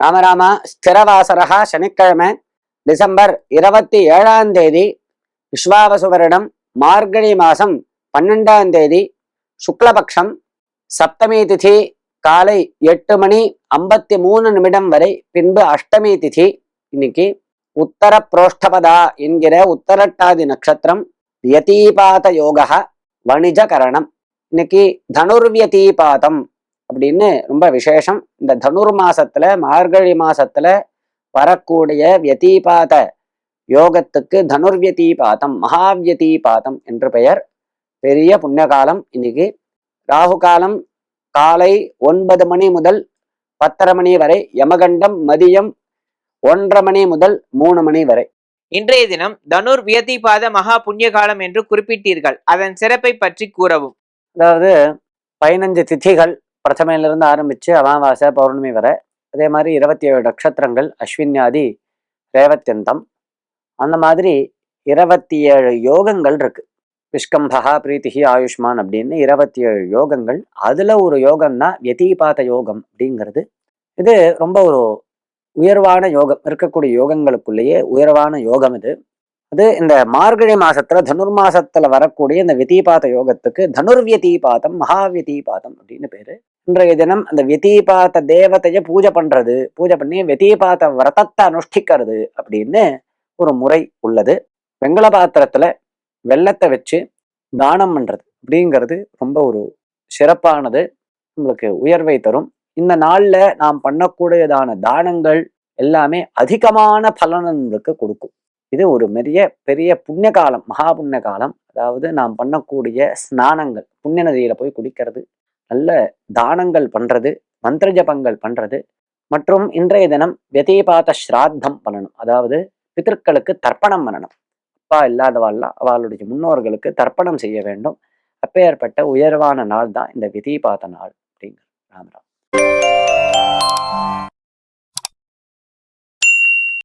ராமராமா ஸ்திரவாசரா சனிக்கிழமை டிசம்பர் 27ஆம் தேதி விஸ்வாவசு வருடம் மார்கழி மாசம் 12ஆம் தேதி சுக்லபக்ஷம் சப்தமி திதி காலை 8:53 வரை, பின்பு அஷ்டமி திதி. இன்னைக்கு உத்தர புரோஷ்டபதா என்கிற உத்தரட்டாதி நட்சத்திரம், வியதீபாத யோக வணிஜகரணம். இன்னைக்கு தனுர்வியதீபாதம் அப்படின்னு ரொம்ப விசேஷம். இந்த தனுர் மாசத்துல மார்கழி மாசத்துல வரக்கூடிய வியதீபாத யோகத்துக்கு தனுர்வியதீபாதம் மகாவியதீபாதம் என்று பெயர். பெரிய புண்ணியகாலம் இன்னைக்கு. ராகு காலம் காலை 9 மணி முதல் 10:30 மணி வரை, யமகண்டம் மதியம் 1:30 மணி முதல் 3 மணி வரை. இன்றைய தினம் தனுர் வியதிபாத மகா புண்ணிய காலம் என்று குறிப்பிட்டீர்கள், அதன் சிறப்பை பற்றி கூறவும். அதாவது 15 திதிகள் பிரதமையிலிருந்து ஆரம்பிச்சு அமாவாசை பௌர்ணமி வரை, அதே மாதிரி 27 நட்சத்திரங்கள் அஸ்வின்யாதி ரேவத்தியந்தம், அந்த மாதிரி 27 யோகங்கள் இருக்கு. விஷ்கம்பகா பிரீத்திகி ஆயுஷ்மான் அப்படின்னு 27 யோகங்கள். அதுல ஒரு யோகம் தான் வியதீபாத யோகம் அப்படிங்கிறது. இது ரொம்ப ஒரு உயர்வான யோகம், இருக்கக்கூடிய யோகங்களுக்குள்ளேயே உயர்வான யோகம் இது. அது இந்த மார்கழி மாசத்துல தனுர்மாசத்துல வரக்கூடிய இந்த வியதீபாத யோகத்துக்கு தனுர்வியதீபாதம் மகாவியதீபாதம் அப்படின்னு பேரு. இன்றைய தினம் அந்த வியதீபாத தேவதைய பூஜை பண்ணி வியதீபாத விரதத்தை அனுஷ்டிக்கிறது அப்படின்னு ஒரு முறை உள்ளது. வெங்கல பாத்திரத்துல வெள்ளத்தை வச்சு தானம் பண்றது அப்படிங்கிறது ரொம்ப ஒரு சிறப்பானது, நம்மளுக்கு உயர்வை தரும். இந்த நாள்ல நாம் பண்ணக்கூடியதான தானங்கள் எல்லாமே அதிகமான பலன் நம்மளுக்கு கொடுக்கும். இது ஒரு பெரிய புண்ணிய காலம், மகா புண்ணிய காலம். அதாவது நாம் பண்ணக்கூடிய ஸ்நானங்கள், புண்ணிய நதியில போய் குடிக்கிறது, நல்ல தானங்கள் பண்றது, மந்திர ஜபங்கள் பண்றது, மற்றும் இன்றைய தினம் வியதீபாத ஸ்ராத்தம் பண்ணணும். அதாவது பிதர்களுக்கு தர்ப்பணம் பண்ணணும். அப்பா இல்லாதவாள்லாம் அவளுடைய முன்னோர்களுக்கு தர்ப்பணம் செய்ய வேண்டும். அப்பேற்பட்ட உயர்வான நாள் தான் இந்த வியதீபாத நாள் அப்படிங்கிற. ராமராம்.